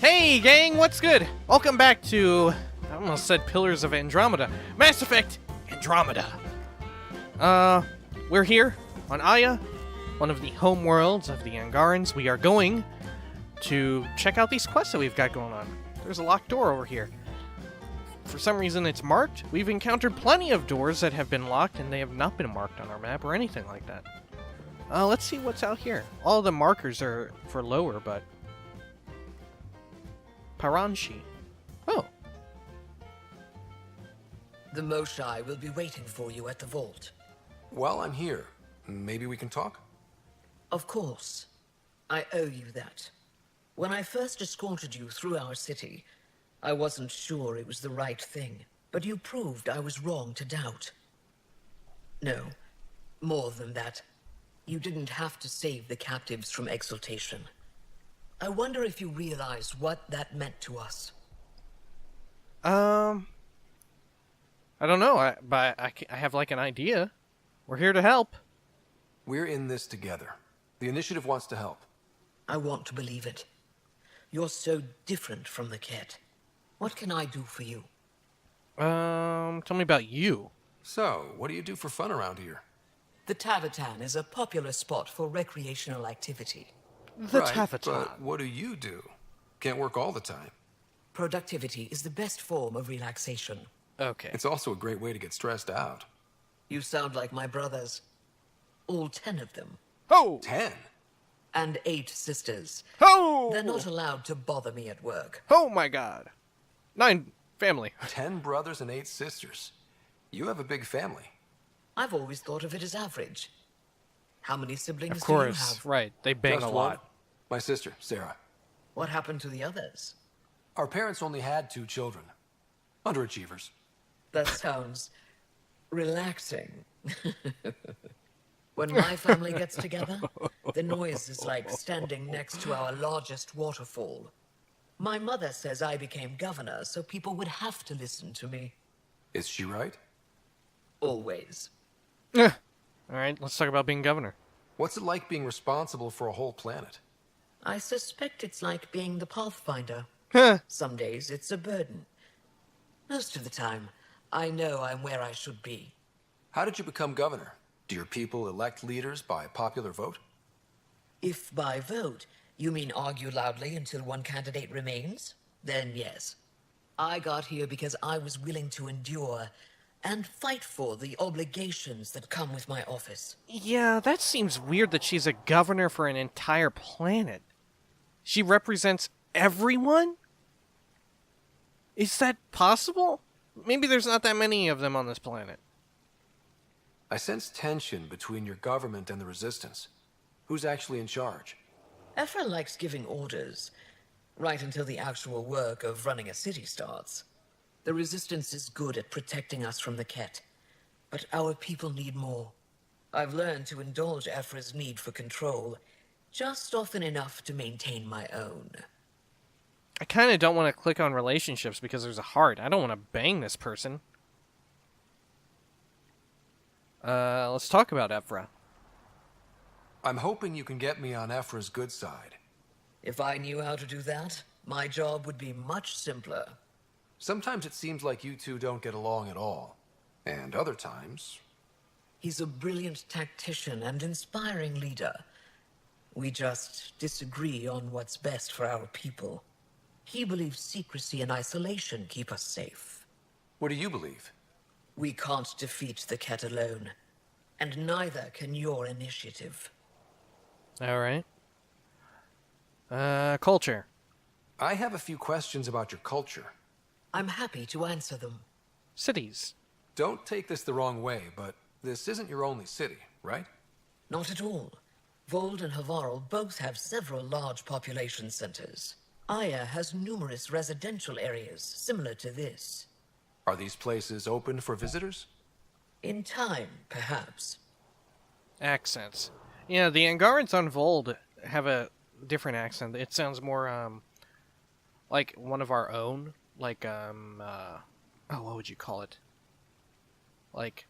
Hey gang, what's good? Welcome back to, I almost said Pillars of Andromeda, Mass Effect Andromeda. We're here on Aya, one of the home worlds of the Angarans. We are going to check out these quests that we've got going on. There's a locked door over here. For some reason it's marked. We've encountered plenty of doors that have been locked and they have not been marked on our map or anything like that. Let's see what's out here. All the markers are for lower, but... Paranshi. Oh. The Moshae will be waiting for you at the vault. Well, I'm here. Maybe we can talk? Of course. I owe you that. When I first escorted you through our city, I wasn't sure it was the right thing, but you proved I was wrong to doubt. No, more than that. You didn't have to save the captives from exaltation. I wonder if you realize what that meant to us. I don't know, but I have like an idea. We're here to help. We're in this together. The initiative wants to help. I want to believe it. You're so different from the Ket. What can I do for you? Tell me about you. So, what do you do for fun around here? The Tavatan is a popular spot for recreational activity. The right, Tavatan. But what do you do? Can't work all the time. Productivity is the best form of relaxation. Okay. It's also a great way to get stressed out. You sound like my brothers. All 10 of them. Oh! 10? And 8 sisters. Oh! They're not allowed to bother me at work. Oh my god. 9 family. 10 brothers and 8 sisters. You have a big family. I've always thought of it as average. How many siblings Of do you course, have? right. They bang Just a one. lot. My sister, Sarah. What happened to the others? Our parents only had 2 children. Underachievers. That sounds relaxing. When my family gets together, the noise is like standing next to our largest waterfall. My mother says I became governor, so people would have to listen to me. Is she right? Always. Alright, let's talk about being governor. What's it like being responsible for a whole planet? I suspect it's like being the Pathfinder. Some days it's a burden. Most of the time, I know I'm where I should be. How did you become governor? Do your people elect leaders by popular vote? If by vote, you mean argue loudly until one candidate remains, then yes. I got here because I was willing to endure and fight for the obligations that come with my office. Yeah, that seems weird that she's a governor for an entire planet. She represents everyone? Is that possible? Maybe there's not that many of them on this planet. I sense tension between your government and the resistance. Who's actually in charge? Ephra likes giving orders, right until the actual work of running a city starts. The Resistance is good at protecting us from the Ket, but our people need more. I've learned to indulge Ephra's need for control, just often enough to maintain my own. I kind of don't want to click on relationships because there's a heart. I don't want to bang this person. Let's talk about Ephra. I'm hoping you can get me on Ephra's good side. If I knew how to do that, my job would be much simpler. Sometimes it seems like you two don't get along at all. And other times... He's a brilliant tactician and inspiring leader. We just disagree on what's best for our people. He believes secrecy and isolation keep us safe. What do you believe? We can't defeat the Ket alone, and neither can your initiative. Alright. Culture. I have a few questions about your culture. I'm happy to answer them. Cities. Don't take this the wrong way, but this isn't your only city, right? Not at all. Vold and Havarl both have several large population centers. Aya has numerous residential areas similar to this. Are these places open for visitors? In time, perhaps. Accents. Yeah, the Angarans on Vold have a different accent. It sounds more, like one of our own. Like, oh, what would you call it? Like,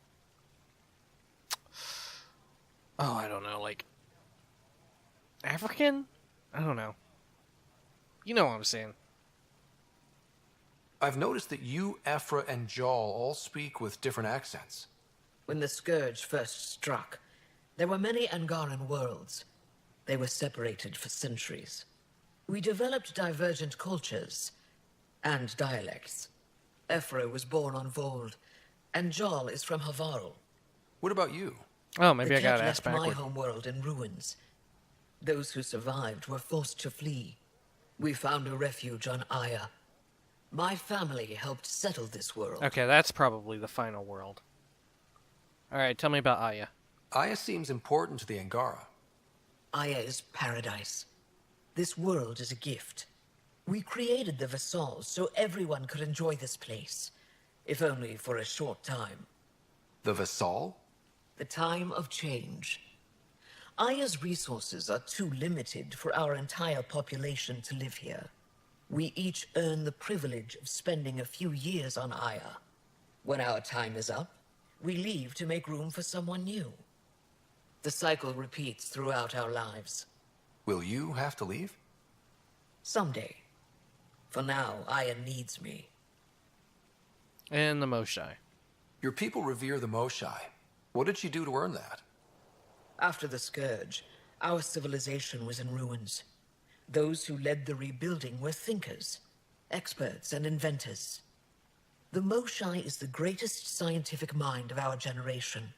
oh, I don't know, like, African? I don't know. You know what I'm saying. I've noticed that you, Ephra, and Jal all speak with different accents. When the Scourge first struck, there were many Angaran worlds. They were separated for centuries. We developed divergent cultures and dialects. Ephra was born on Vold, and Jal is from Havarl. What about you? Oh, maybe The I gotta Ket ask left my backward. homeworld in ruins. Those who survived were forced to flee. We found a refuge on Aya. My family helped settle this world. Okay, that's probably the final world. Alright, tell me about Aya. Aya seems important to the Angara. Aya is paradise. This world is a gift. We created the Vassals so everyone could enjoy this place, if only for a short time. The Vassal? The time of change. Aya's resources are too limited for our entire population to live here. We each earn the privilege of spending a few years on Aya. When our time is up, we leave to make room for someone new. The cycle repeats throughout our lives. Will you have to leave? Someday. For now, Aya needs me. And the Moshae. Your people revere the Moshae. What did she do to earn that? After the Scourge, our civilization was in ruins. Those who led the rebuilding were thinkers, experts, and inventors. The Moshae is the greatest scientific mind of our generation.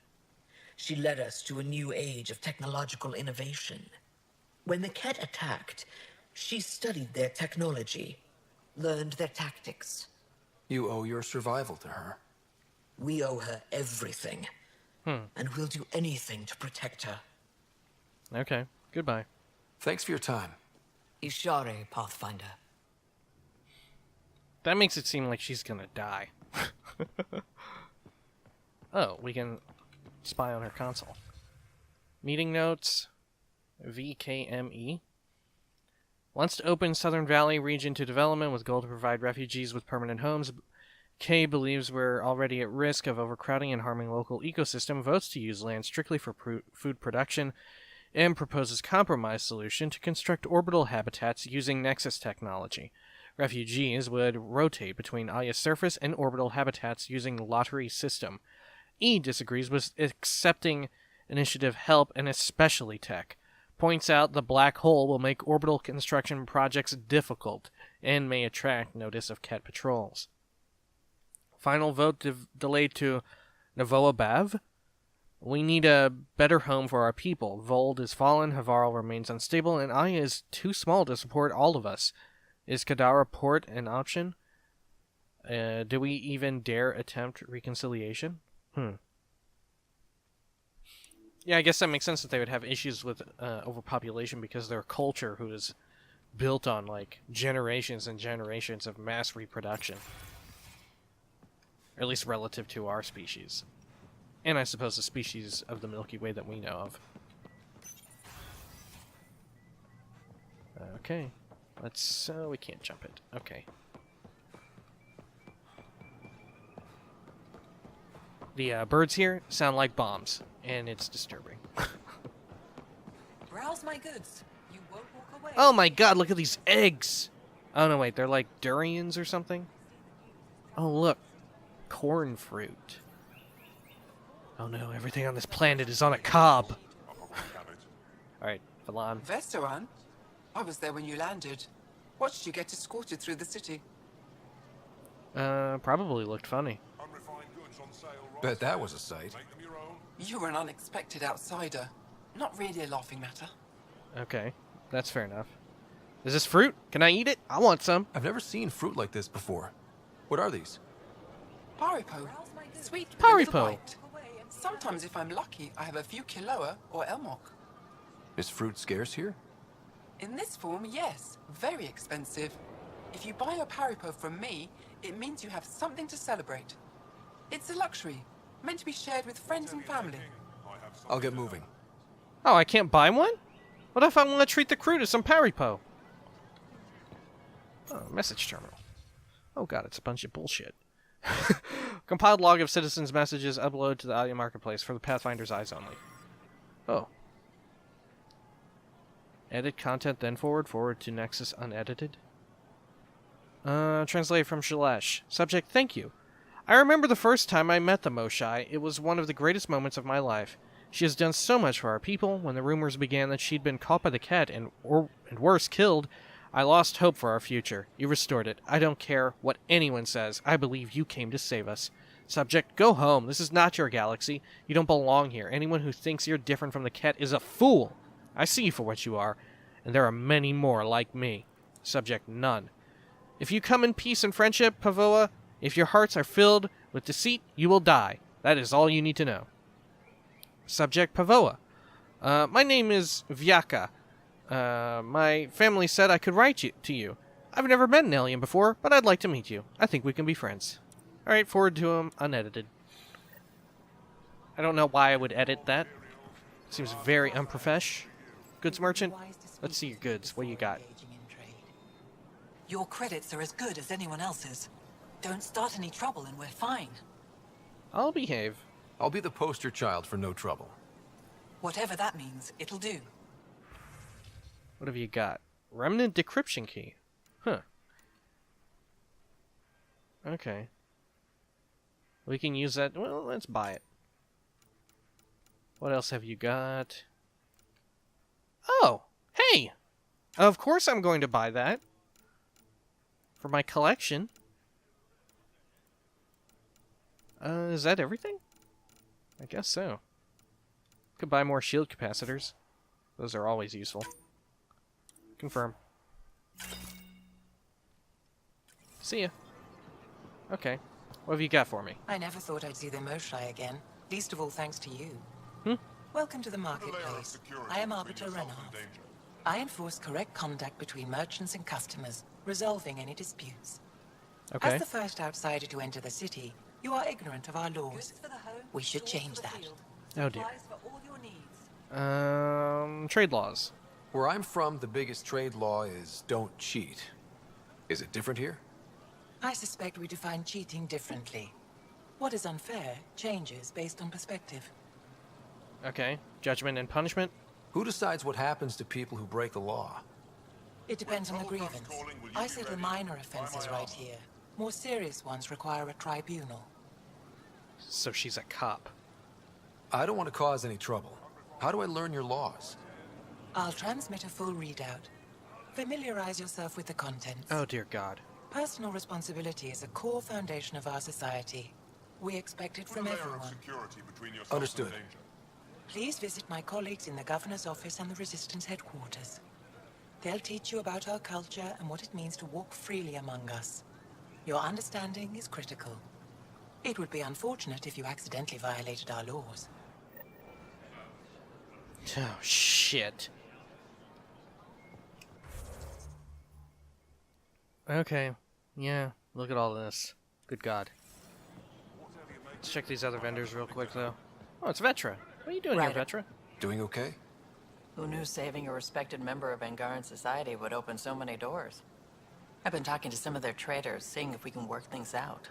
She led us to a new age of technological innovation. When the Ket attacked, she studied their technology, learned their tactics. You owe your survival to her. We owe her everything. And we'll do anything to protect her. Okay, goodbye. Thanks for your time. Ishare, Pathfinder. That makes it seem like she's gonna die. Oh, we can spy on her console. Meeting notes. VKME. Wants to open Southern Valley region to development with goal to provide refugees with permanent homes. K believes we're already at risk of overcrowding and harming local ecosystem, votes to use land strictly for food production, and proposes compromise solution to construct orbital habitats using Nexus technology. Refugees would rotate between Aya's surface and orbital habitats using lottery system. E disagrees with accepting initiative help and especially tech. Points out the black hole will make orbital construction projects difficult and may attract notice of Ket patrols. Final vote delayed to Navoa Bav. We need a better home for our people. Vold is fallen, Havarl remains unstable, and Aya is too small to support all of us. Is Kadara Port an option? Do we even dare attempt reconciliation? Yeah, I guess that makes sense that they would have issues with overpopulation because their culture, who is built on like generations and generations of mass reproduction. Or at least relative to our species. And I suppose the species of the Milky Way that we know of. Okay. Let's... we can't jump it. Okay. The birds here sound like bombs, and it's disturbing. Browse my goods. You won't walk away. Oh my god, look at these eggs! Oh no, wait, they're like durians or something? Oh look. Corn fruit. Oh no, everything on this planet is on a cob. Alright, Valan. Veteran? I was there when you landed. Watched you get escorted through the city. Probably looked funny. Bet that was a sight. You were an unexpected outsider. Not really a laughing matter. Okay, that's fair enough. Is this fruit? Can I eat it? I want some. I've never seen fruit like this before. What are these? Paripo. Sweet with a Paripo. little bite. Sometimes if I'm lucky, I have a few Kiloa or Elmok. Is fruit scarce here? In this form, yes. Very expensive. If you buy a Paripo from me, it means you have something to celebrate. It's a luxury, meant to be shared with friends and family. I'll get moving. Oh, I can't buy one? What if I want to treat the crew to some Paripo? Oh, message terminal. Oh god, it's a bunch of bullshit. Compiled log of citizens' messages uploaded to the audio marketplace for the Pathfinder's eyes only. Oh. Edit content, then forward to Nexus unedited. Translated from Shalesh. Subject, thank you. I remember the first time I met the Moshae. It was one of the greatest moments of my life. She has done so much for our people. When the rumors began that she'd been caught by the cat and worse, killed, I lost hope for our future. You restored it. I don't care what anyone says. I believe you came to save us. Subject, go home. This is not your galaxy. You don't belong here. Anyone who thinks you're different from the cat is a fool. I see you for what you are, and there are many more like me. Subject, none. If you come in peace and friendship, Pavoa, if your hearts are filled with deceit, you will die. That is all you need to know. Subject, Pavoa. My name is Vyaka. My family said I could write to you. I've never met an alien before, but I'd like to meet you. I think we can be friends. Alright, forward to him, unedited. I don't know why I would edit that. Seems very unprofesh. Goods merchant? Let's see your goods. What you got? Your credits are as good as anyone else's. Don't start any trouble and we're fine. I'll behave. I'll be the poster child for no trouble. Whatever that means, it'll do. What have you got? Remnant decryption key. Huh. Okay. We can use that. Well, let's buy it. What else have you got? Oh! Hey! Of course I'm going to buy that. For my collection. Is that everything? I guess so. Could buy more shield capacitors. Those are always useful. Confirm. See ya. Okay. What have you got for me? I never thought I'd see the Moshae again. Least of all thanks to you. Welcome to the marketplace. I am Arbiter Renard. I enforce correct conduct between merchants and customers, resolving any disputes. Okay. As the first outsider to enter the city, you are ignorant of our laws. We should change that. Oh dear. Trade laws. Where I'm from, the biggest trade law is don't cheat. Is it different here? I suspect we define cheating differently. What is unfair changes based on perspective. Okay. Judgment and punishment? Who decides what happens to people who break the law? It depends on the grievance. I settle minor offenses right here. More serious ones require a tribunal. So she's a cop. I don't want to cause any trouble. How do I learn your laws? I'll transmit a full readout. Familiarize yourself with the contents. Oh dear God. Personal responsibility is a core foundation of our society. We expect it from everyone. Understood. Please visit my colleagues in the Governor's office and the Resistance headquarters. They'll teach you about our culture and what it means to walk freely among us. Your understanding is critical. It would be unfortunate if you accidentally violated our laws. Oh, shit. Okay. Yeah, look at all this. Good God. Let's check these other vendors real quick, though. Oh, it's Vetra. What are you doing here, Vetra? Doing okay? Who knew saving a respected member of Angaran society would open so many doors? I've been talking to some of their traders, seeing if we can work things out.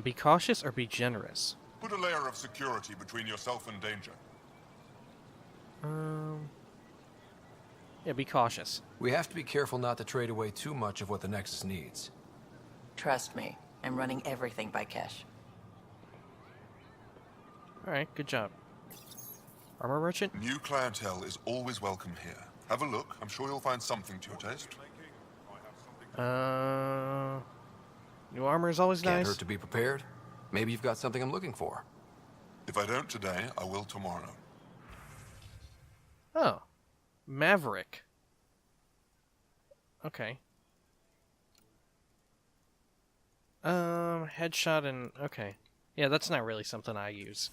Be cautious or be generous? Put a layer of security between yourself and danger. Yeah, be cautious. We have to be careful not to trade away too much of what the Nexus needs. Trust me, I'm running everything by cash. Alright, good job. Armor merchant? New clientele is always welcome here. Have a look. I'm sure you'll find something to your taste. New armor is always Can't nice. hurt to be prepared. Maybe you've got something I'm looking for. If I don't today, I will tomorrow. Oh. Maverick. Okay. Headshot and... okay. Yeah, that's not really something I use.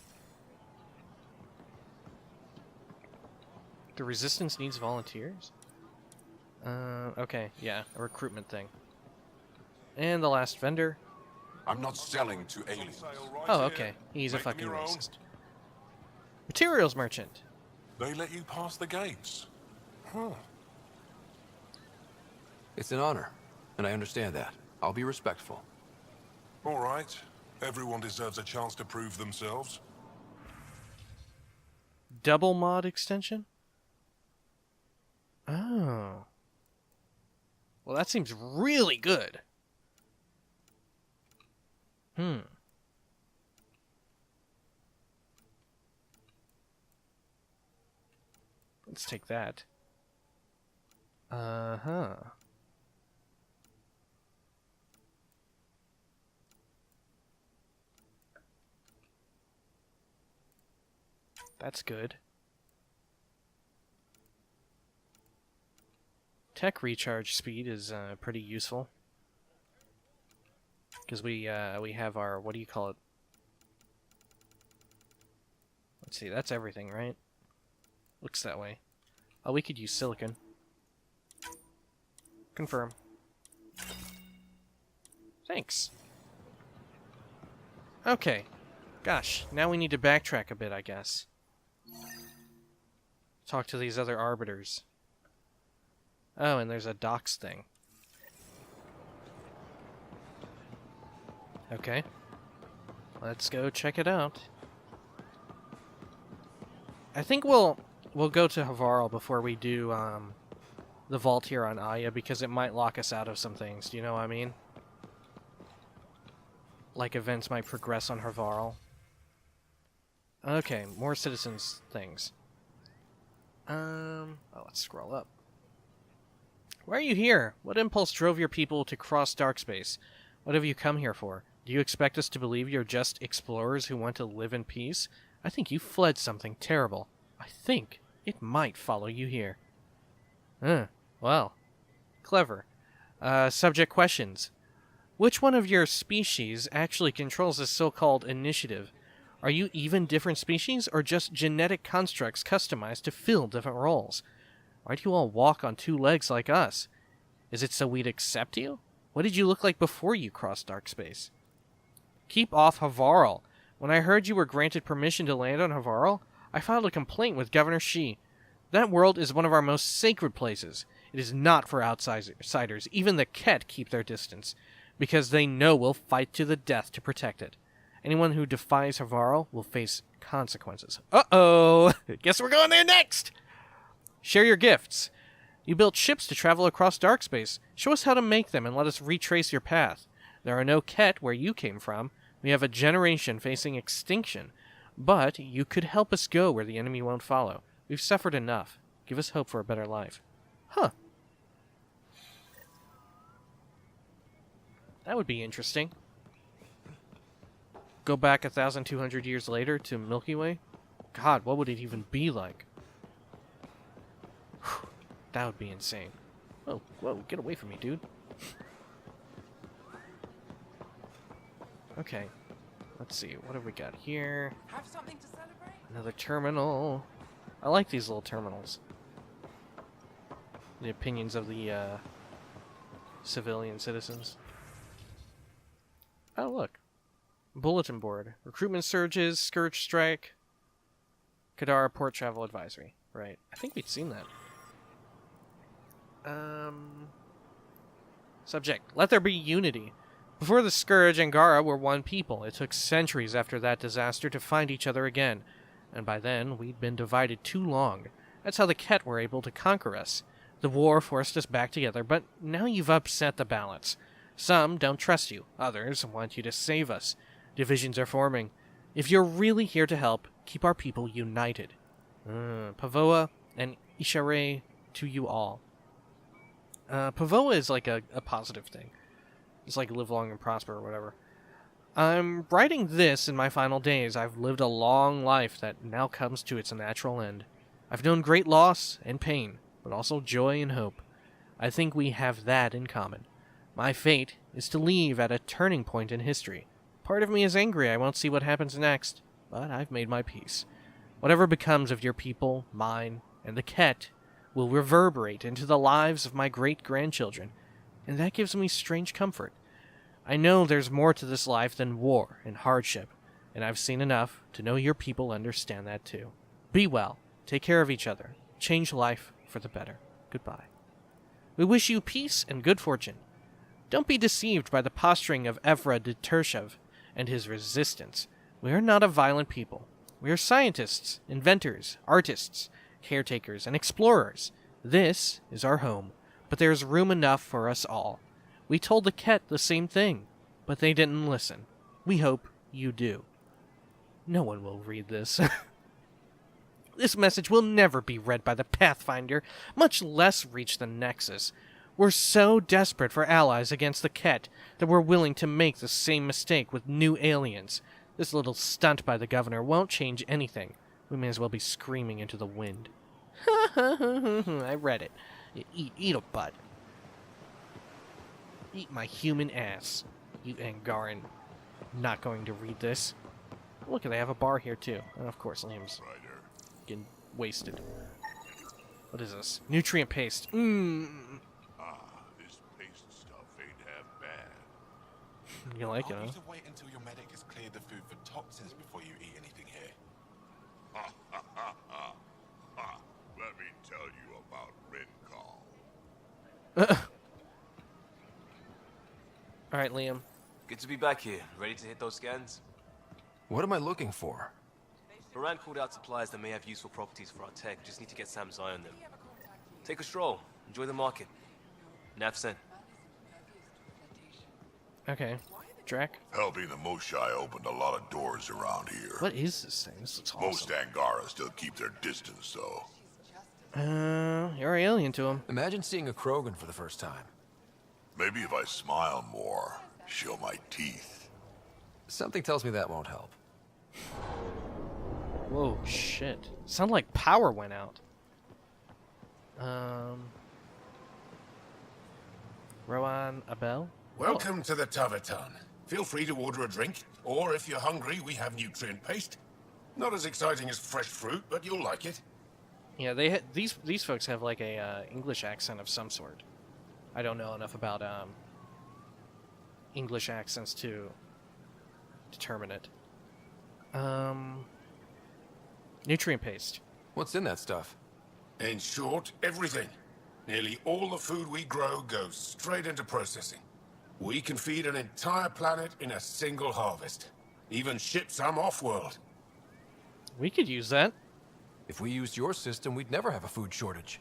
The Resistance needs volunteers? Okay, yeah, a recruitment thing. And the last vendor. I'm not selling to aliens. Oh, okay. He's a fucking racist. Materials merchant. They let you pass the gates. Huh. It's an honor, and I understand that. I'll be respectful. All right. Everyone deserves a chance to prove themselves. Double mod extension? Oh. Well, that seems really good. Let's take that. Uh-huh. That's good. Tech recharge speed is pretty useful. Because we have our, what do you call it? Let's see, that's everything, right? Looks that way. Oh, we could use silicon. Confirm. Thanks. Okay. Gosh, now we need to backtrack a bit, I guess. Talk to these other arbiters. Oh, and there's a docks thing. Okay. Let's go check it out. I think we'll go to Havarl before we do the vault here on Aya, because it might lock us out of some things. Do you know what I mean? Like events might progress on Havarl. Okay, more citizens things. Oh, let's scroll up. Why are you here? What impulse drove your people to cross Darkspace? What have you come here for? Do you expect us to believe you're just explorers who want to live in peace? I think you fled something terrible. I think it might follow you here. Well. Clever. Subject questions. Which one of your species actually controls this so-called initiative? Are you even different species, or just genetic constructs customized to fill different roles? Why do you all walk on two legs like us? Is it so we'd accept you? What did you look like before you crossed Darkspace? Keep off Havarl. When I heard you were granted permission to land on Havarl, I filed a complaint with Governor Shi. That world is one of our most sacred places. It is not for outsiders. Even the Ket keep their distance, because they know we'll fight to the death to protect it. Anyone who defies Havarl will face consequences. Uh-oh! Guess we're going there next! Share your gifts. You built ships to travel across Darkspace. Show us how to make them and let us retrace your path. There are no Ket where you came from. We have a generation facing extinction. But you could help us go where the enemy won't follow. We've suffered enough. Give us hope for a better life. Huh. That would be interesting. Go back 1,200 years later to Milky Way? God, what would it even be like? That would be insane. Whoa, whoa, get away from me, dude. Okay. Let's see, what have we got here? Have something to celebrate? Another terminal. I like these little terminals. The opinions of the civilian citizens. Oh, look. Bulletin board. Recruitment surges, Scourge Strike, Kadara Port Travel Advisory. Right. I think we'd seen that. Subject. Let there be unity. Before the Scourge and Gara were one people. It took centuries after that disaster to find each other again. And by then, we'd been divided too long. That's how the Ket were able to conquer us. The war forced us back together, but now you've upset the balance. Some don't trust you. Others want you to save us. Divisions are forming. If you're really here to help, keep our people united. Pavoa and Ishare to you all. Pavoa is like a positive thing. It's like live long and prosper or whatever. I'm writing this in my final days. I've lived a long life that now comes to its natural end. I've known great loss and pain, but also joy and hope. I think we have that in common. My fate is to leave at a turning point in history. Part of me is angry I won't see what happens next, but I've made my peace. Whatever becomes of your people, mine, and the Ket will reverberate into the lives of my great-grandchildren, and that gives me strange comfort. I know there's more to this life than war and hardship, and I've seen enough to know your people understand that too. Be well, take care of each other, change life for the better. Goodbye. We wish you peace and good fortune. Don't be deceived by the posturing of Evra de Tershev and his resistance. We are not a violent people. We are scientists, inventors, artists, caretakers, and explorers. This is our home, but there's room enough for us all. We told the Ket the same thing, but they didn't listen. We hope you do. No one will read this. This message will never be read by the Pathfinder, much less reach the Nexus. We're so desperate for allies against the Ket that we're willing to make the same mistake with new aliens. This little stunt by the governor won't change anything. We may as well be screaming into the wind. I read it. Eat a butt. Eat my human ass, you Angaran. Not going to read this. Look, they have a bar here too. And of course, Liam's getting wasted. What is this? Nutrient paste. This paste stuff ain't half bad. You like it, I'll huh? need to wait until your medic has cleared the food for toxins before you eat anything here. Let me tell you about Rincall. Alright, Liam. Good to be back here. Ready to hit those scans? What am I looking for? Moran called out supplies that may have useful properties for our tech. Just need to get Sam's eye on them. Take a stroll. Enjoy the market. Nav sent. Okay. Drac. Helping the Moshae opened a lot of doors around here. What is this thing? This looks Most awesome. Angara still keep their distance, though. You're alien to him. Imagine seeing a Krogan for the first time. Maybe if I smile more, show my teeth. Something tells me that won't help. Whoa, shit. Sounded like power went out. Rowan Abel? Welcome to the Tavatan. Feel free to order a drink, or if you're hungry, we have nutrient paste. Not as exciting as fresh fruit, but you'll like it. Yeah, these folks have like a English accent of some sort. I don't know enough about English accents to determine it. Nutrient paste. What's in that stuff? In short, everything. Nearly all the food we grow goes straight into processing. We can feed an entire planet in a single harvest. Even ship some off-world. We could use that. If we used your system, we'd never have a food shortage.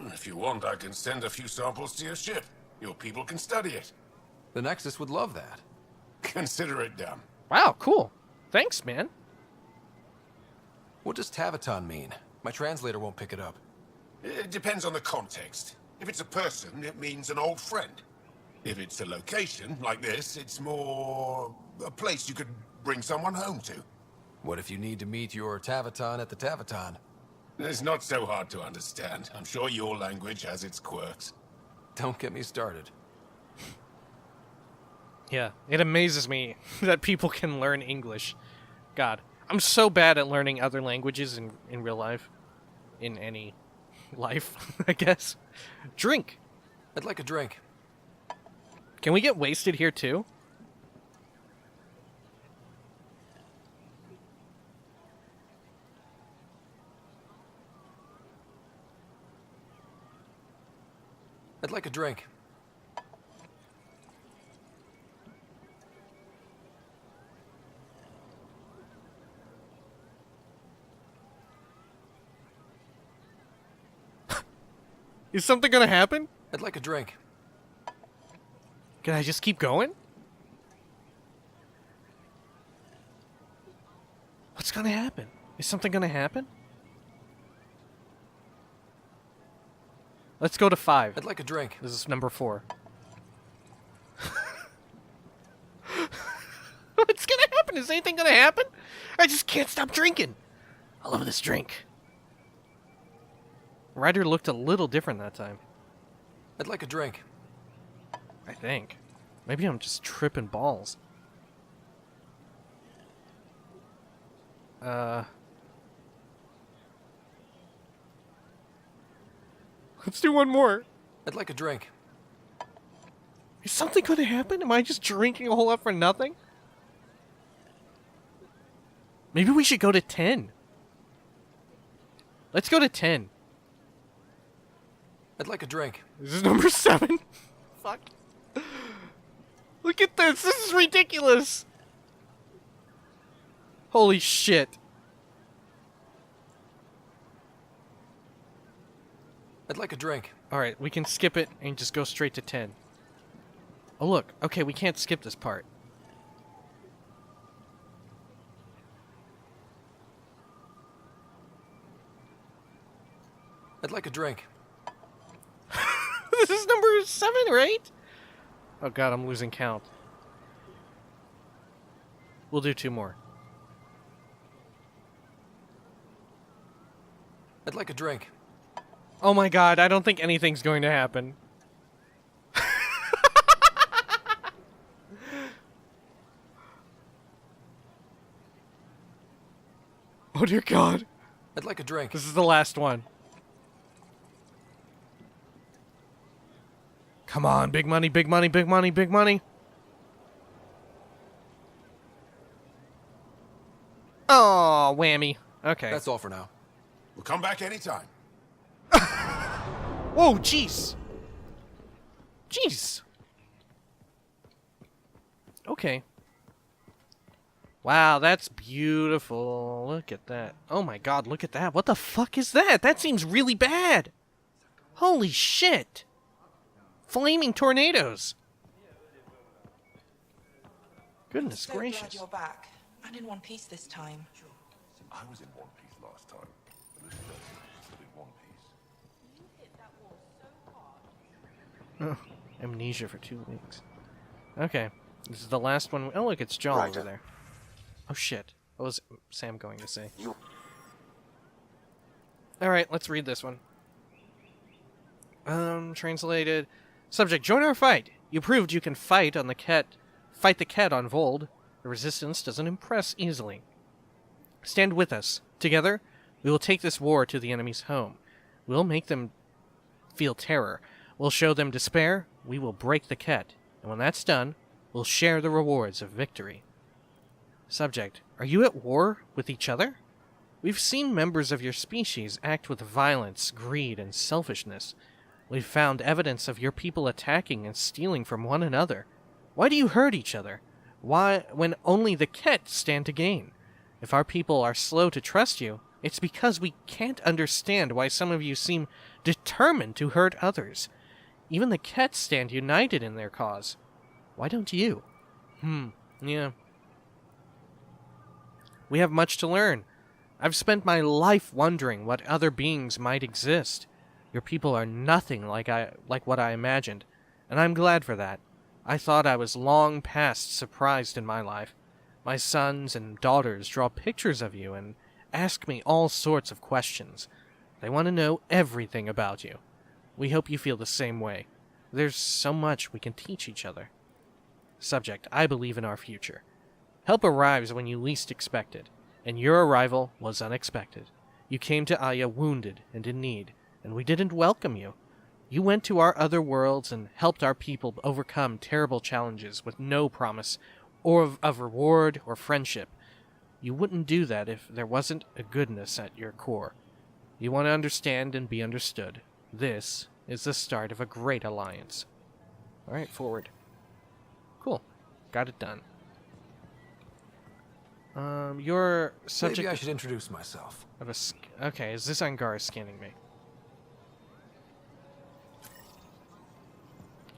If you want, I can send a few samples to your ship. Your people can study it. The Nexus would love that. Consider it done. Wow, cool. Thanks, man. What does Tavatan mean? My translator won't pick it up. It depends on the context. If it's a person, it means an old friend. If it's a location, like this, it's more a place you could bring someone home to. What if you need to meet your Tavatan at the Tavatan? It's not so hard to understand. I'm sure your language has its quirks. Don't get me started. Yeah, it amazes me that people can learn English. God, I'm so bad at learning other languages in real life. In any life, I guess. Drink. I'd like a drink. Can we get wasted here too? I'd like a drink. Is something gonna happen? I'd like a drink. Can I just keep going? What's gonna happen? Is something gonna happen? Let's go to 5. I'd like a drink. This is number 4. What's gonna happen? Is anything gonna happen? I just can't stop drinking. I love this drink. Ryder looked a little different that time. I'd like a drink. I think. Maybe I'm just tripping balls. Let's do one more. I'd like a drink. Is something going to happen? Am I just drinking a whole lot for nothing? Maybe we should go to 10. Let's go to 10. I'd like a drink. This is number 7. Fuck. Look at this. This is ridiculous. Holy shit. I'd like a drink. Alright, we can skip it and just go straight to 10. Oh, look. Okay, we can't skip this part. I'd like a drink. This is number 7, right? Oh god, I'm losing count. We'll do 2 more. I'd like a drink. Oh my god, I don't think anything's going to happen. Oh dear god. I'd like a drink. This is the last one. Come on, big money, big money, big money, big money. Oh, whammy. Okay. That's all for now. We'll come back anytime. Whoa, jeez. Jeez. Okay. Wow, that's beautiful. Look at that. Oh my god, look at that. What the fuck is that? That seems really bad. Holy shit. Flaming tornadoes. Goodness I'm so gracious. glad you're back, and in one piece this time. I was in one piece last time. And this person stood in one piece. Oh, amnesia for 2 weeks. Okay, this is the last one. Oh, look, it's John over there. Oh, shit. What was Sam going to say? Alright, let's read this one. Translated. Subject, join our fight. You proved you can fight the cat on Vold. The resistance doesn't impress easily. Stand with us. Together, we will take this war to the enemy's home. We'll make them feel terror. We'll show them despair. We will break the cat. And when that's done, we'll share the rewards of victory. Subject, are you at war with each other? We've seen members of your species act with violence, greed, and selfishness. We've found evidence of your people attacking and stealing from one another. Why do you hurt each other? Why, when only the Ket stand to gain? If our people are slow to trust you, it's because we can't understand why some of you seem determined to hurt others. Even the Ket stand united in their cause. Why don't you? Yeah. We have much to learn. I've spent my life wondering what other beings might exist. Your people are nothing like what I imagined, and I'm glad for that. I thought I was long past surprised in my life. My sons and daughters draw pictures of you and ask me all sorts of questions. They want to know everything about you. We hope you feel the same way. There's so much we can teach each other. Subject, I believe in our future. Help arrives when you least expect it, and your arrival was unexpected. You came to Aya wounded and in need, and we didn't welcome you. You went to our other worlds and helped our people overcome terrible challenges with no promise of reward or friendship. You wouldn't do that if there wasn't a goodness at your core. You want to understand and be understood. This is the start of a great alliance. Alright, forward. Cool. Got it done. Your subject... Maybe I should introduce myself. Okay, is this Angar scanning me?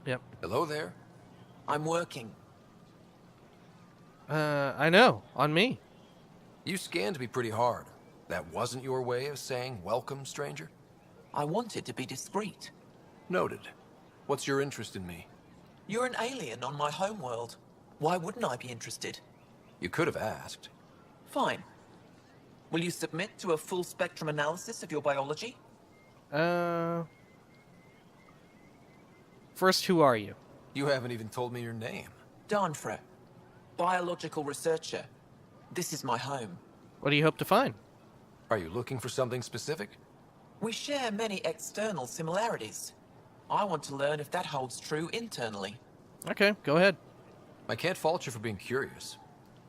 Yep. Hello there. I'm working. I know. On me. You scanned me pretty hard. That wasn't your way of saying welcome, stranger? I wanted to be discreet. Noted. What's your interest in me? You're an alien on my homeworld. Why wouldn't I be interested? You could have asked. Fine. Will you submit to a full spectrum analysis of your biology? First, who are you? You haven't even told me your name. Danfra. Biological researcher. This is my home. What do you hope to find? Are you looking for something specific? We share many external similarities. I want to learn if that holds true internally. Okay, go ahead. I can't fault you for being curious.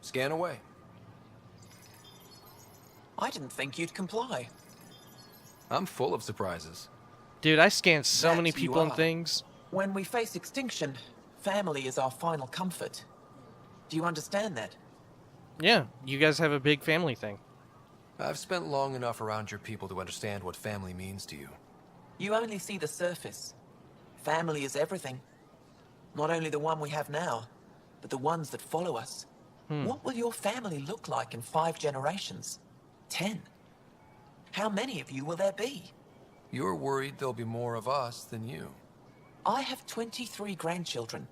Scan away. I didn't think you'd comply. I'm full of surprises. Dude, I scanned so That many you people and are. things. When we face extinction, family is our final comfort. Do you understand that? Yeah, you guys have a big family thing. I've spent long enough around your people to understand what family means to you. You only see the surface. Family is everything. Not only the one we have now, but the ones that follow us. What will your family look like in 5 generations? 10? How many of you will there be? You're worried there'll be more of us than you. I have 23 grandchildren.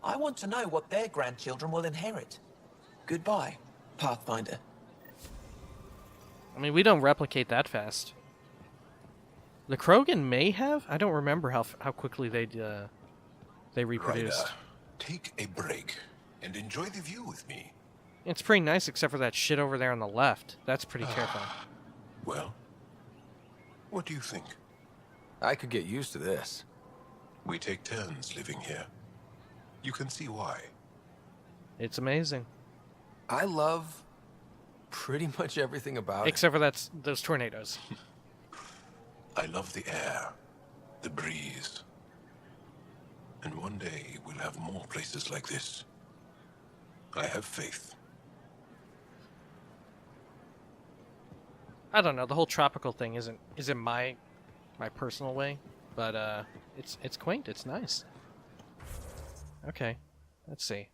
I want to know what their grandchildren will inherit. Goodbye, Pathfinder. I mean, we don't replicate that fast. The Krogan may have? I don't remember how quickly they reproduced. Ryder, take a break and enjoy the view with me. It's pretty nice, except for that shit over there on the left. That's pretty terrifying. Well, what do you think? I could get used to this. We take turns living here. You can see why. It's amazing. I love pretty much everything about it. Except for those tornadoes. I love the air, the breeze. And one day we'll have more places like this. I have faith. I don't know. The whole tropical thing isn't my personal way, but it's quaint. It's nice. Okay, let's see.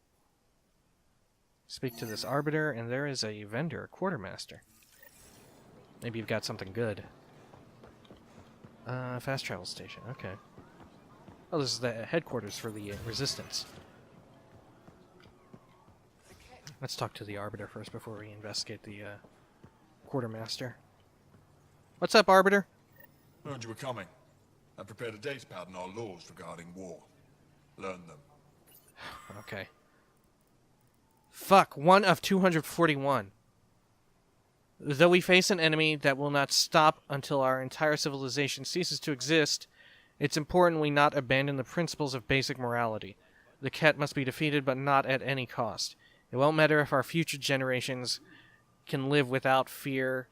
Speak to this arbiter, and there is a vendor, a quartermaster. Maybe you've got something good. Fast travel station. Okay. Oh, this is the headquarters for the Resistance. Let's talk to the arbiter first before we investigate the quartermaster. What's up, arbiter? Learned you were coming. I prepared a datapad on our laws regarding war. Learn them. Okay. Fuck, 1 of 241. Though we face an enemy that will not stop until our entire civilization ceases to exist, it's important we not abandon the principles of basic morality. The Ket must be defeated, but not at any cost. It won't matter if our future generations can live without fear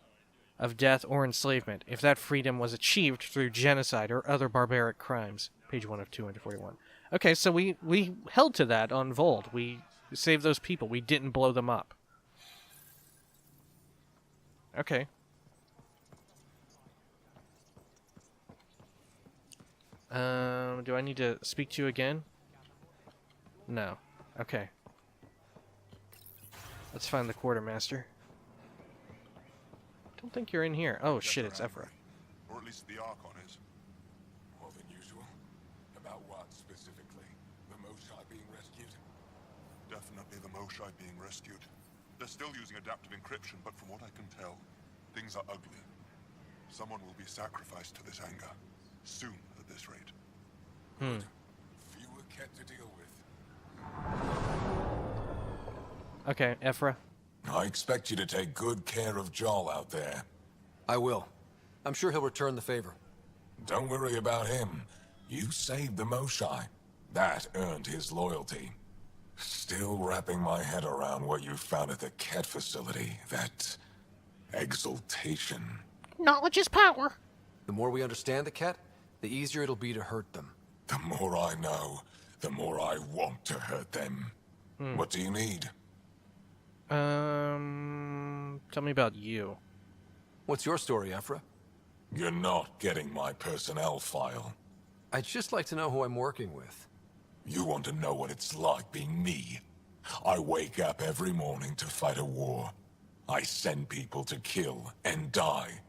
of death or enslavement, if that freedom was achieved through genocide or other barbaric crimes. Page 1 of 241. Okay, so we held to that on Vold. We saved those people. We didn't blow them up. Okay. Do I need to speak to you again? No. Okay. Let's find the quartermaster. Don't think you're in here. Oh shit, it's Ephra. Or at least the Archon is. More than usual. About what specifically? The Moshae being rescued? Definitely the Moshae being rescued. They're still using adaptive encryption, but from what I can tell, things are ugly. Someone will be sacrificed to this anger. Soon, at this rate. Fewer Ket to deal with. Okay, Ephra. I expect you to take good care of Jarl out there. I will. I'm sure he'll return the favor. Don't worry about him. You saved the Moshae. That earned his loyalty. Still wrapping my head around what you found at the Ket facility. That exaltation. Knowledge is power. The more we understand the Ket, the easier it'll be to hurt them. The more I know, the more I want to hurt them. What do you need? Tell me about you. What's your story, Ephra? You're not getting my personnel file. I'd just like to know who I'm working with. You want to know what it's like being me? I wake up every morning to fight a war. I send people to kill and die.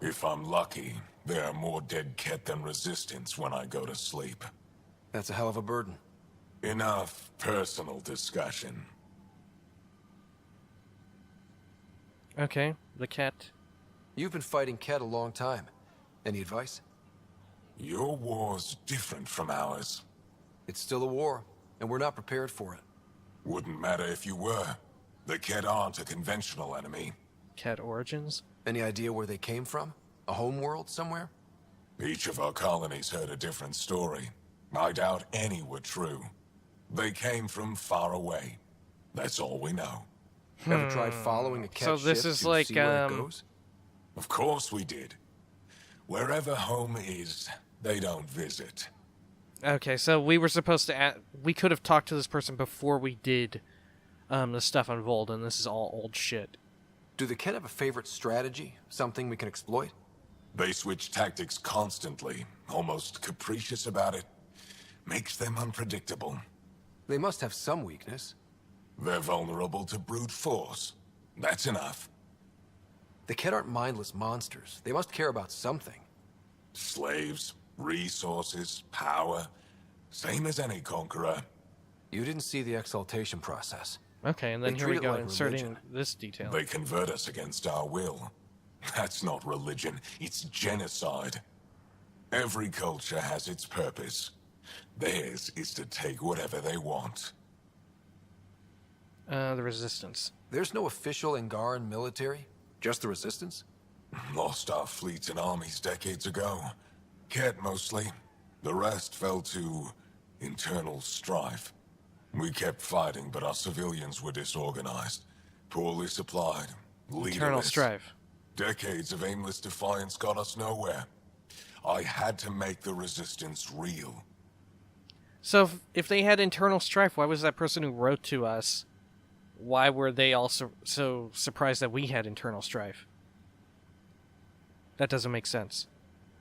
If I'm lucky, there are more dead Ket than Resistance when I go to sleep. That's a hell of a burden. Enough personal discussion. Okay, the Ket. You've been fighting Ket a long time. Any advice? Your war's different from ours. It's still a war, and we're not prepared for it. Wouldn't matter if you were. The Ket aren't a conventional enemy. Ket origins? Any idea where they came from? A homeworld somewhere? Each of our colonies heard a different story. I doubt any were true. They came from far away. That's all we know. Ever tried following a Ket So this ship is to like, see where it goes? Of course we did. Wherever home is, they don't visit. Okay, so we were supposed to... we could have talked to this person before we did the stuff on Vold, and this is all old shit. Do the Ket have a favorite strategy? Something we can exploit? They switch tactics constantly, almost capricious about it. Makes them unpredictable. They must have some weakness. They're vulnerable to brute force. That's enough. The Ket aren't mindless monsters. They must care about something. Slaves, resources, power. Same as any conqueror. You didn't see the exaltation process. Okay, and then They here we treat it go, like inserting religion. this detail. They convert us against our will. That's not religion, it's genocide. Every culture has its purpose. Theirs is to take whatever they want. The Resistance. There's no official Angaran military? Just the Resistance? Lost our fleets and armies decades ago. Ket mostly. The rest fell to internal strife. We kept fighting, but our civilians were disorganized, poorly supplied, leaderless. Internal strife. Decades of aimless defiance got us nowhere. I had to make the Resistance real. So if they had internal strife, why was that person who wrote to us, why were they also so surprised that we had internal strife? That doesn't make sense.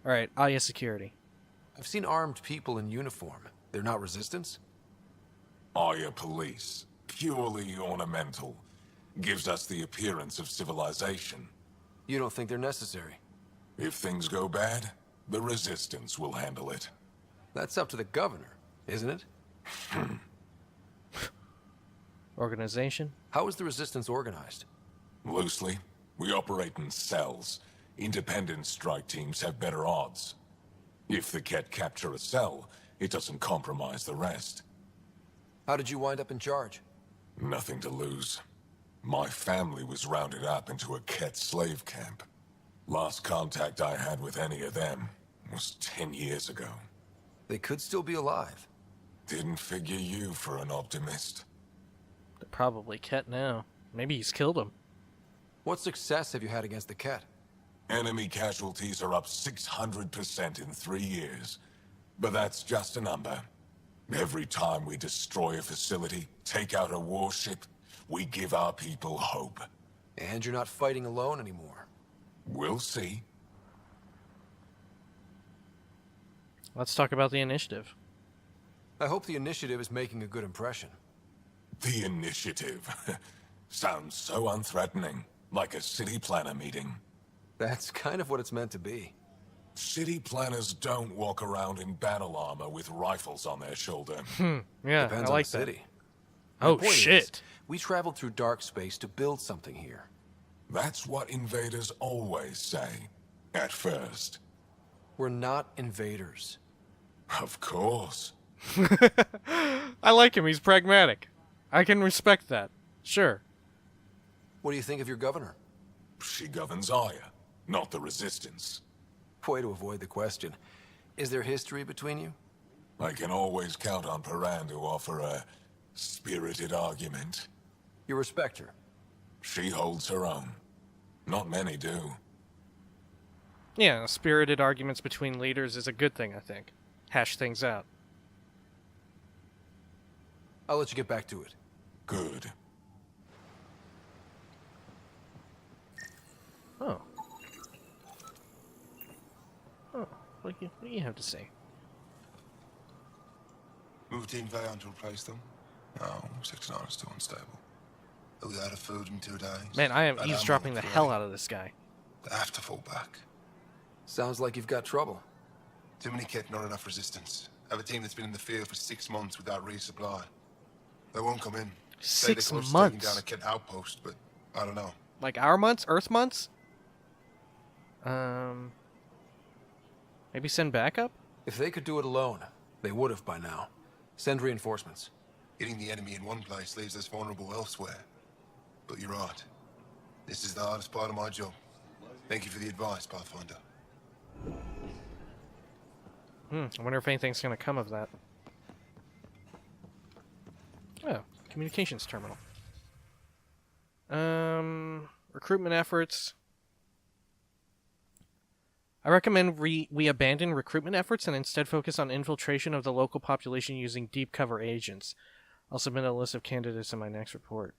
Alright, Aya security. I've seen armed people in uniform. They're not Resistance? Aya police, purely ornamental, gives us the appearance of civilization. You don't think they're necessary? If things go bad, the Resistance will handle it. That's up to the governor, isn't it? Organization? How is the Resistance organized? Loosely, we operate in cells. Independent strike teams have better odds. If the Ket capture a cell, it doesn't compromise the rest. How did you wind up in charge? Nothing to lose. My family was rounded up into a Ket slave camp. Last contact I had with any of them was 10 years ago. They could still be alive. Didn't figure you for an optimist. They're probably Ket now. Maybe he's killed him. What success have you had against the Ket? Enemy casualties are up 600% in 3 years. But that's just a number. Every time we destroy a facility, take out a warship, we give our people hope. And you're not fighting alone anymore. We'll see. Let's talk about the initiative. I hope the initiative is making a good impression. The initiative. Sounds so unthreatening. Like a city planner meeting. That's kind of what it's meant to be. City planners don't walk around in battle armor with rifles on their shoulder. Yeah, Depends I like on the that. city. Oh, The point shit. is, we traveled through dark space to build something here. That's what invaders always say. At first. We're not invaders. Of course. I like him. He's pragmatic. I can respect that. Sure. What do you think of your governor? She governs Aya, not the Resistance. Way to avoid the question. Is there history between you? I can always count on Paran to offer a spirited argument. You respect her. She holds her own. Not many do. Yeah, spirited arguments between leaders is a good thing, I think. Hash things out. I'll let you get back to it. Good. Oh. Oh, what do you have to say? Moved in Vayon to replace them. No, 69 is still unstable. They'll be out of food in 2 days. Man, I am And eavesdropping the on hell out of this guy. They have to fall back. Sounds like you've got trouble. Too many Ket, not enough resistance. I have a team that's been in the field for 6 months without resupply. They won't come in. Say they're 6 close to months? taking down a Ket outpost, but I don't know. Like our months? Earth months? Maybe send backup? If they could do it alone, they would have by now. Send reinforcements. Hitting the enemy in one place leaves us vulnerable elsewhere. But you're right. This is the hardest part of my job. Thank you for the advice, Pathfinder. I wonder if anything's going to come of that. Oh, communications terminal. Recruitment efforts. I recommend we abandon recruitment efforts and instead focus on infiltration of the local population using deep cover agents. I'll submit a list of candidates in my next report.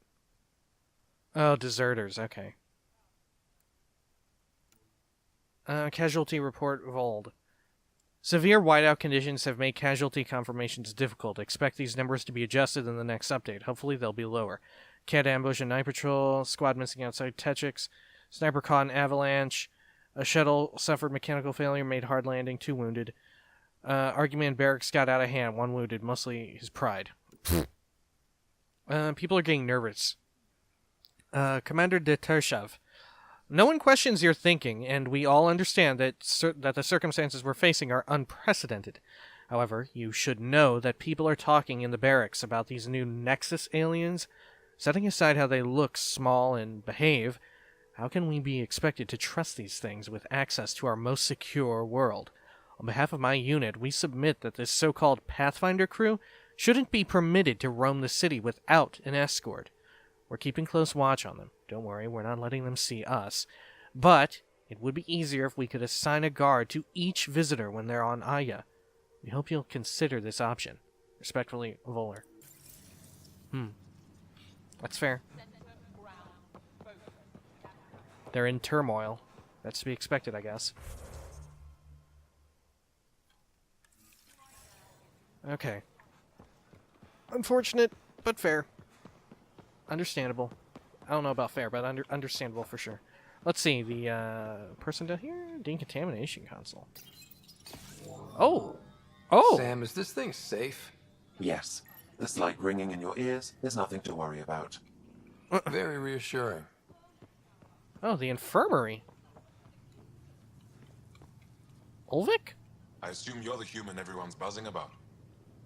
Oh, deserters, okay. Casualty report Vold. Severe whiteout conditions have made casualty confirmations difficult. Expect these numbers to be adjusted in the next update. Hopefully they'll be lower. Cat ambush and night patrol. Squad missing outside Techix. Sniper caught in avalanche. A shuttle suffered mechanical failure, made hard landing. 2 wounded. Argument barracks got out of hand. 1 wounded, mostly his pride. People are getting nervous. Commander de Tershav. No one questions your thinking, and we all understand that that the circumstances we're facing are unprecedented. However, you should know that people are talking in the barracks about these new Nexus aliens. Setting aside how they look small and behave, how can we be expected to trust these things with access to our most secure world? On behalf of my unit, we submit that this so-called Pathfinder crew shouldn't be permitted to roam the city without an escort. We're keeping close watch on them. Don't worry, we're not letting them see us. But it would be easier if we could assign a guard to each visitor when they're on Aya. We hope you'll consider this option. Respectfully, Voller. That's fair. They're in turmoil. That's to be expected, I guess. Okay. Unfortunate, but fair. Understandable. I don't know about fair, but understandable for sure. Let's see, the person down here? Decontamination console. Oh! Oh! Sam, is this thing safe? Yes. The slight ringing in your ears is nothing to worry about. Very reassuring. Oh, the infirmary. Ulvik? I assume you're the human everyone's buzzing about.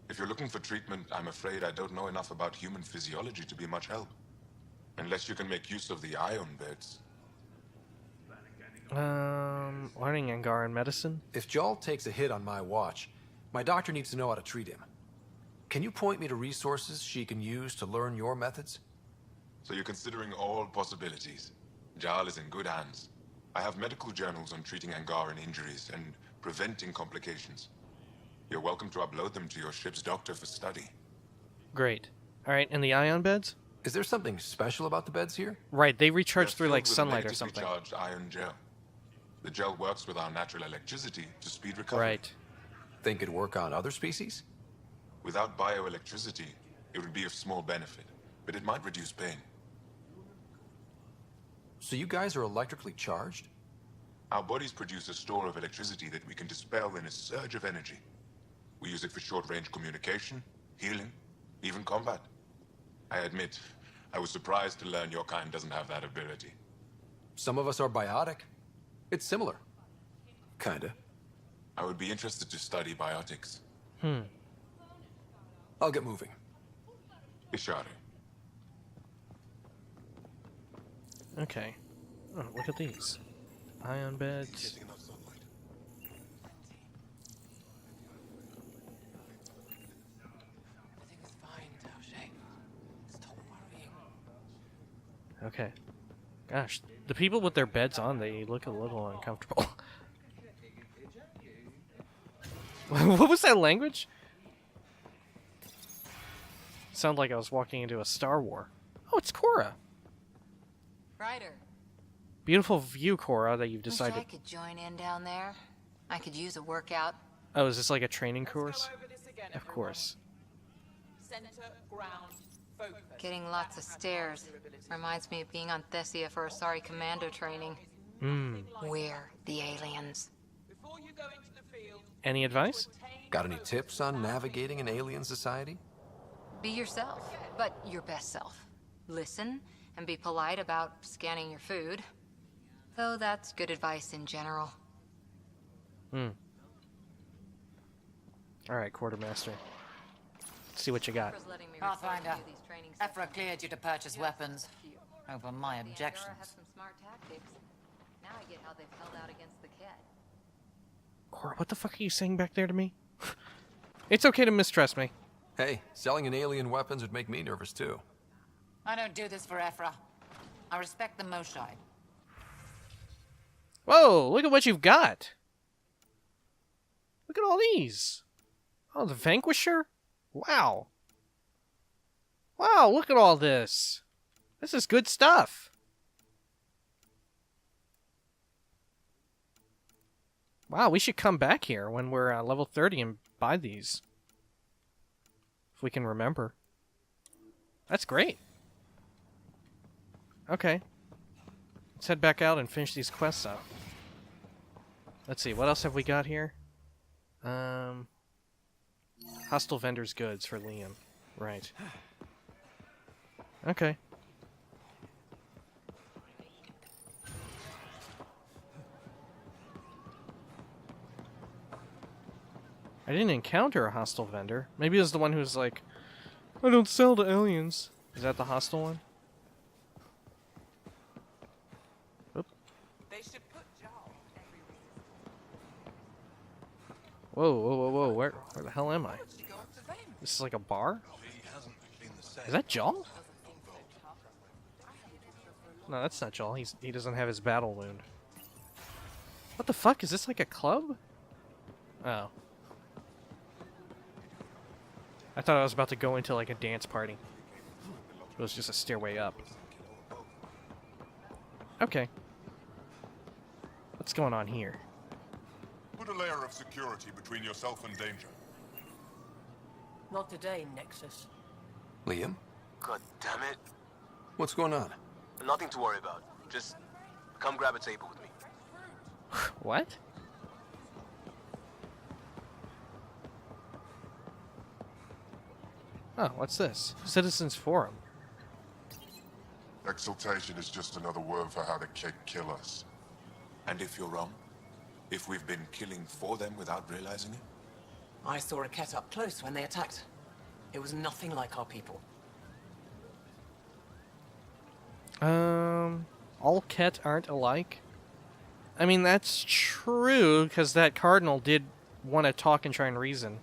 If you're looking for treatment, I'm afraid I don't know enough about human physiology to be much help. Unless you can make use of the ion beds. Learning Angaran medicine? If Jal takes a hit on my watch, my doctor needs to know how to treat him. Can you point me to resources she can use to learn your methods? So you're considering all possibilities. Jal is in good hands. I have medical journals on treating Angaran injuries and preventing complications. You're welcome to upload them to your ship's doctor for study. Great. Alright, and the ion beds? Is there something special about the beds here? Right, they recharge They're through like filled with sunlight or negatively something. charged ion gel. The gel works with our natural electricity to speed recovery. Right. Think it'd work on other species? Without bioelectricity, it would be of small benefit, but it might reduce pain. So you guys are electrically charged? Our bodies produce a store of electricity that we can dispel in a surge of energy. We use it for short-range communication, healing, even combat. I admit, I was surprised to learn your kind doesn't have that ability. Some of us are biotic. It's similar. Kinda. I would be interested to study biotics. I'll get moving. Ishari. Okay. Oh, look at these. Ion beds. Everything is fine, Moshae. Stop worrying. Okay. Gosh, the people with their beds on, they look a little uncomfortable. What was that language? Sounded like I was walking into a Star War. Oh, it's Cora. Ryder. Beautiful view, Cora, that you've Wish decided. I could join in down there. I could use a workout. Oh, is this like a training course? Of course. Center, ground, focus. Getting lots of stairs. Reminds me of being on Thessia for Asari commando training. We're the aliens. Before you go into the field, Any advice? Got any tips on navigating an alien society? Be yourself, but your best self. Listen and be polite about scanning your food. Though that's good advice in general. Alright, Quartermaster. Let's see what you got. Pathfinder, Ephra cleared you to purchase weapons. Over my objections. Have some smart tactics. Now I get how they've held out against the Ket. Cora, what the fuck are you saying back there to me? It's okay to mistrust me. Hey, selling an alien weapons would make me nervous too. I don't do this for Ephra. I respect the Moshae. Whoa, look at what you've got. Look at all these. Oh, the Vanquisher? Wow. Wow, look at all this. This is good stuff. Wow, we should come back here when we're level 30 and buy these. If we can remember. That's great. Okay. Let's head back out and finish these quests up. Let's see, what else have we got here? Hostile vendor's goods for Liam. Right. Okay. I didn't encounter a hostile vendor. Maybe it was the one who's like, I don't sell to aliens. Is that the hostile one? Oop. Whoa, whoa, whoa, whoa. Where the hell am I? This is like a bar? Is that Joel? No, that's not Joel. He doesn't have his battle wound. What the fuck? Is this like a club? Oh. I thought I was about to go into like a dance party. It was just a stairway up. Okay. What's going on here? Put a layer of security between yourself and danger. Not today, Nexus. Liam? God damn it. What's going on? Nothing to worry about. Just come grab a table with me. What? Oh, what's this? Citizens Forum. Exaltation is just another word for how the kid kill us. And if you're wrong? If we've been killing for them without realizing it? I saw a cat up close when they attacked. It was nothing like our people. All Ket aren't alike. I mean, that's true, because that cardinal did want to talk and try and reason.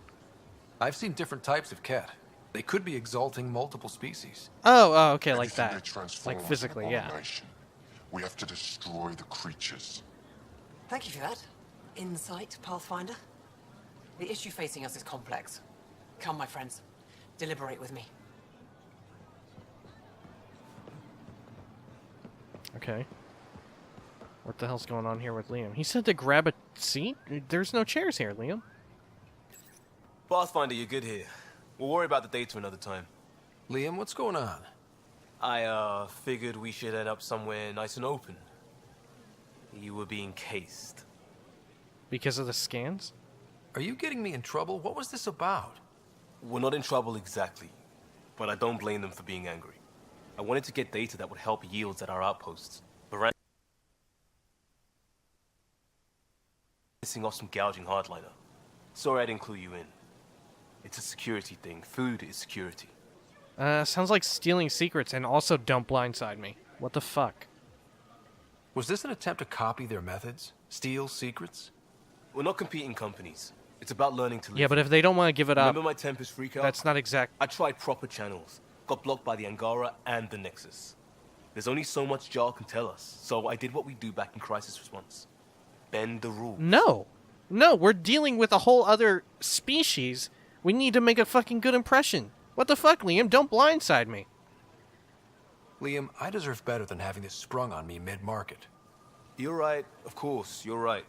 I've seen different types of cat. They could be exalting multiple species. Oh, okay, like Anything that. they transform Like us physically, an yeah. abomination. We have to destroy the creatures. Thank you for that. Insight, Pathfinder. The issue facing us is complex. Come, my friends. Deliberate with me. Okay. What the hell's going on here with Liam? He said to grab a seat? There's no chairs here, Liam. Pathfinder, you're good here. We'll worry about the data another time. Liam, what's going on? I, figured we should end up somewhere nice and open. You were being cased. Because of the scans? Are you getting me in trouble? What was this about? We're not in trouble exactly, but I don't blame them for being angry. I wanted to get data that would help yields at our outposts. But missing off some gouging hardliner. Sorry I didn't clue you in. It's a security thing. Food is security. Sounds like stealing secrets and also don't blindside me. What the fuck? Was this an attempt to copy their methods? Steal secrets? We're not competing companies. It's about learning to live. Yeah, but if they don't want to give it up... Remember my Tempest freakout? That's not exact... I tried proper channels. Got blocked by the Angara and the Nexus. There's only so much Jar can tell us, so I did what we do back in Crisis Response. Bend the rules. No! No, we're dealing with a whole other species. We need to make a fucking good impression. What the fuck, Liam? Don't blindside me. Liam, I deserve better than having this sprung on me mid-market. You're right. Of course, you're right.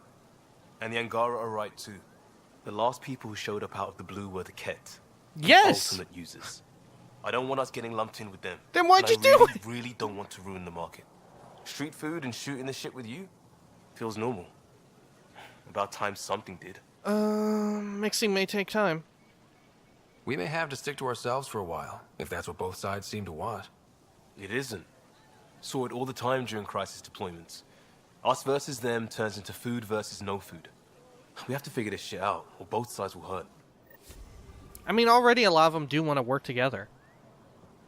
And the Angara are right, too. The last people who showed up out of the blue were the Ket. Yes! The ultimate users. I don't want us getting lumped in with them. Then why'd you do it? I really don't want to ruin the market. Street food and shooting the shit with you feels normal. About time something did. Mixing may take time. We may have to stick to ourselves for a while, if that's what both sides seem to want. It isn't. Saw it all the time during crisis deployments. Us versus them turns into food versus no food. We have to figure this shit out, or both sides will hurt. I mean, already a lot of them do want to work together.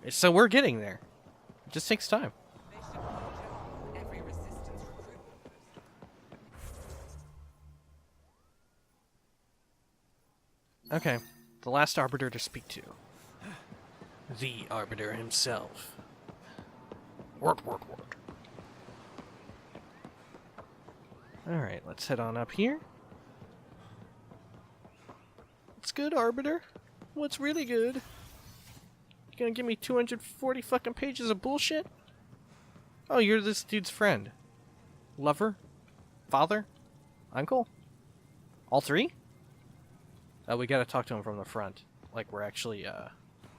So we're getting there. It just takes time. Okay, the last Arbiter to speak to. The Arbiter himself. Work. Alright, let's head on up here. What's good, Arbiter? What's really good? You gonna give me 240 fucking pages of bullshit? Oh, you're this dude's friend. Lover? Father? Uncle? All three? We gotta talk to him from the front. Like we're actually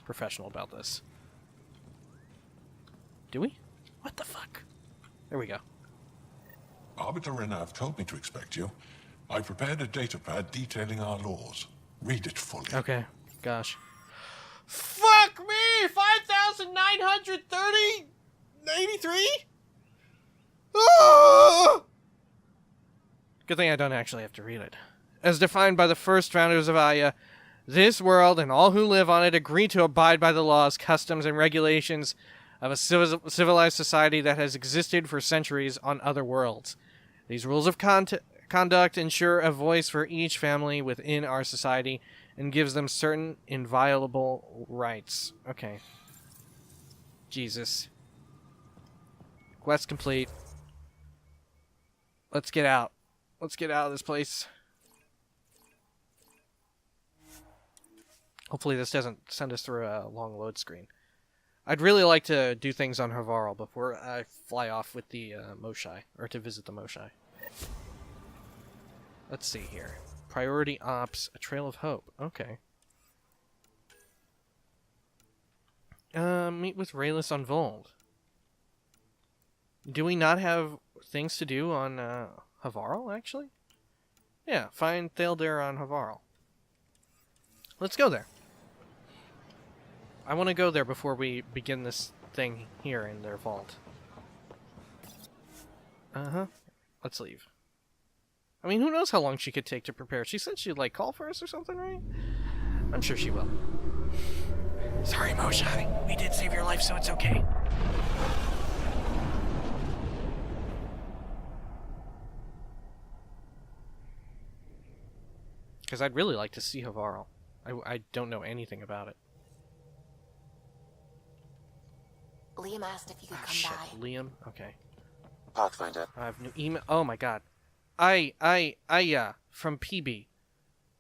professional about this. Do we? What the fuck? There we go. Arbiter Renav told me to expect you. I prepared a datapad detailing our laws. Read it fully. Okay. Gosh. Fuck me! 5,930? 83? Ah! Good thing I don't actually have to read it. As defined by the first founders of Aya, this world and all who live on it agree to abide by the laws, customs, and regulations of a civilized society that has existed for centuries on other worlds. These rules of conduct ensure a voice for each family within our society and gives them certain inviolable rights. Okay. Jesus. Quest complete. Let's get out. Let's get out of this place. Hopefully this doesn't send us through a long load screen. I'd really like to do things on Havarl before I fly off with the Moshae, or to visit the Moshae. Let's see here. Priority Ops, A Trail of Hope. Okay. Meet with Rayless on Vold. Do we not have things to do on Havarl, actually? Yeah, find Thaldir on Havarl. Let's go there. I want to go there before we begin this thing here in their vault. Uh-huh. Let's leave. I mean, who knows how long she could take to prepare. She said she'd, like, call for us or something, right? I'm sure she will. Sorry, Moshae. We did save your life, so it's okay. Because I'd really like to see Havarl. I don't know anything about it. Liam asked if you could come Shit. by. Liam? Okay. Pathfinder. I have new email. Oh my god. From PB.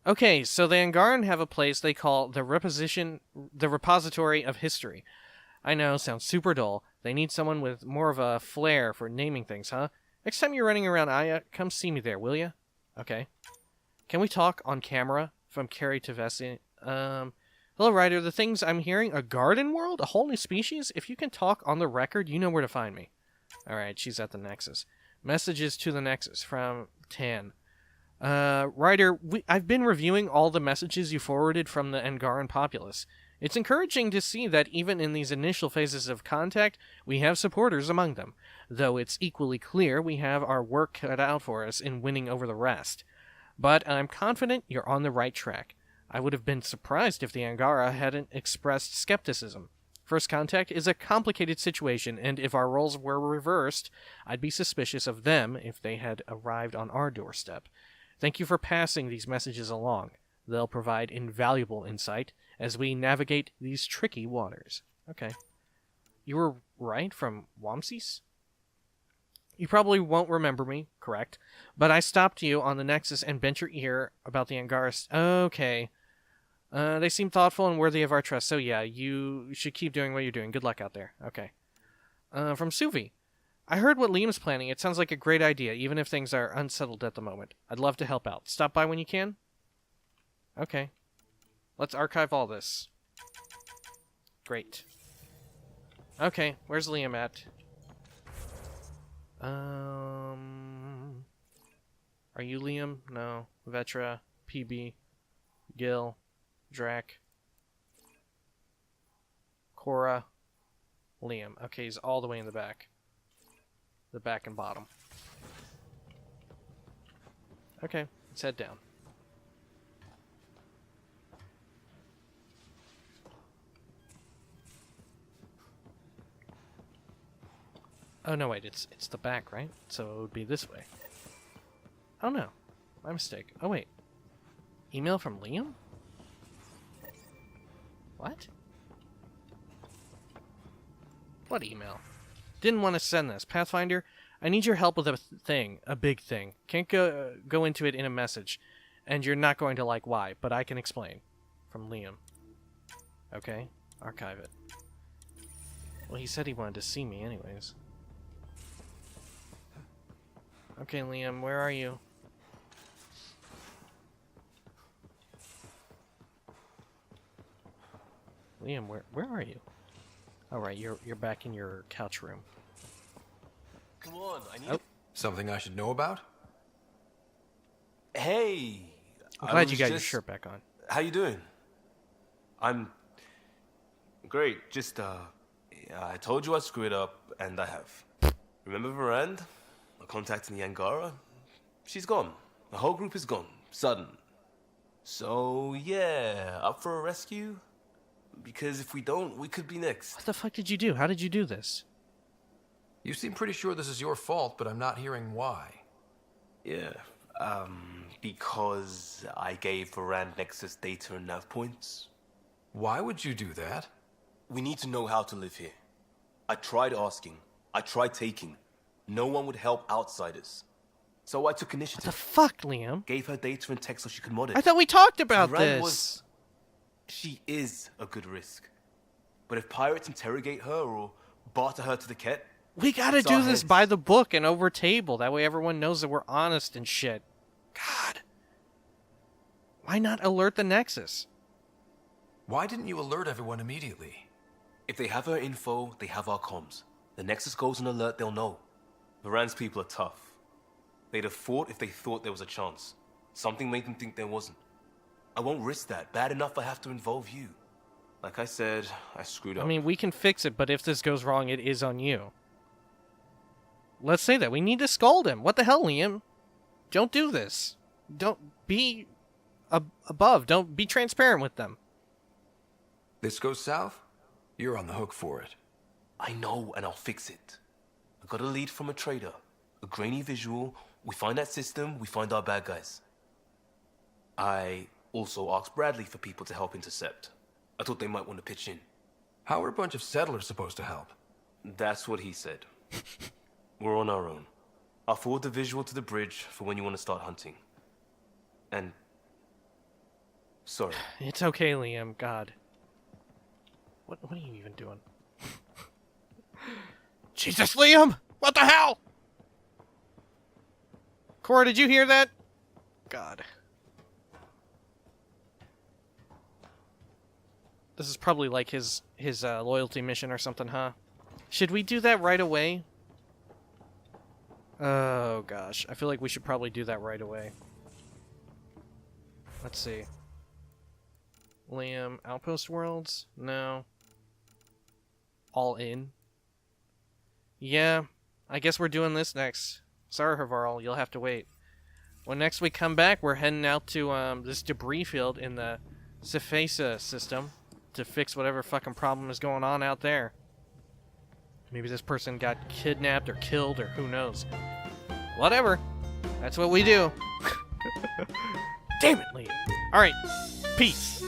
Okay, so the Angaran have a place they call the Repository of History. I know, sounds super dull. They need someone with more of a flair for naming things, huh? Next time you're running around Aya, come see me there, will ya? Okay. Can we talk on camera? From Carrie Tavesi. Hello, Ryder. The things I'm hearing, a garden world? A whole new species? If you can talk on the record, you know where to find me. Alright, she's at the Nexus. Messages to the Nexus from Tan. Ryder, I've been reviewing all the messages you forwarded from the Angaran populace. It's encouraging to see that even in these initial phases of contact, we have supporters among them, though it's equally clear we have our work cut out for us in winning over the rest. But I'm confident you're on the right track. I would have been surprised if the Angara hadn't expressed skepticism. First contact is a complicated situation, and if our roles were reversed, I'd be suspicious of them if they had arrived on our doorstep. Thank you for passing these messages along. They'll provide invaluable insight as we navigate these tricky waters. Okay. You were right from Wamses? You probably won't remember me, correct? But I stopped you on the Nexus and bent your ear about the Angaras. Okay. They seem thoughtful and worthy of our trust, so yeah, you should keep doing what you're doing. Good luck out there. Okay. From Suvi. I heard what Liam's planning. It sounds like a great idea, even if things are unsettled at the moment. I'd love to help out. Stop by when you can? Okay. Let's archive all this. Great. Okay, where's Liam at? Are you Liam? No. Vetra, PB, Gil, Drac, Cora, Liam. Okay, he's all the way in the back. The back and bottom. Okay, let's head down. Oh no, wait, it's the back, right? So it would be this way. Oh no, my mistake. Oh wait, email from Liam? What? What email? Didn't want to send this. Pathfinder, I need your help with a big thing. Can't go into it in a message, and you're not going to like why, but I can explain. From Liam. Okay, archive it. Well, he said he wanted to see me anyways. Okay, Liam, where are you? Liam, where are you? All right, you're back in your couch room. Come on, I need. Oh. Something I should know about? Hey. I'm glad you got your shirt back on. How you doing? I'm great. Just I told you I screwed up, and I have. Remember Varand? The contact in the Angara? She's gone. The whole group is gone. Sudden. So yeah, up for a rescue? Because if we don't, we could be next. What the fuck did you do? How did you do this? You seem pretty sure this is your fault, but I'm not hearing why. Yeah, because I gave Varand Nexus data and nav points. Why would you do that? We need to know how to live here. I tried asking. I tried taking. No one would help outsiders. So I took initiative. What the fuck, Liam? Gave her data and text so she could mod it. I thought we talked about Varand this. She is a good risk. But if pirates interrogate her or barter her to the Ket, we gotta do this by the book and over table. That way everyone knows that we're honest and shit. God. Why not alert the Nexus? Why didn't you alert everyone immediately? If they have her info, they have our comms. The Nexus goes on alert, they'll know. Varand's people are tough. They'd have fought if they thought there was a chance. Something made them think there wasn't. I won't risk that. Bad enough I have to involve you. Like I said, I screwed up. I mean, we can fix it, but if this goes wrong, it is on you. Let's say that. We need to scold him. What the hell, Liam? Don't do this. Don't be above. Don't be transparent with them. This goes south? You're on the hook for it. I know, and I'll fix it. I got a lead from a trader. A grainy visual. We find that system, we find our bad guys. I also asked Bradley for people to help intercept. I thought they might want to pitch in. How are a bunch of settlers supposed to help? That's what he said. We're on our own. I'll forward the visual to the bridge for when you want to start hunting. And... sorry. It's okay, Liam. God. What are you even doing? Jesus, Liam! What the hell? Cora, did you hear that? God. This is probably like his loyalty mission or something, huh? Should we do that right away? Oh, gosh. I feel like we should probably do that right away. Let's see. Liam, Outpost Worlds? No. All in? Yeah, I guess we're doing this next. Sorry, Havarl, you'll have to wait. When next we come back, we're heading out to this debris field in the Cephasa system to fix whatever fucking problem is going on out there. Maybe this person got kidnapped or killed or who knows. Whatever. That's what we do. Damn it, Liam. Alright, peace.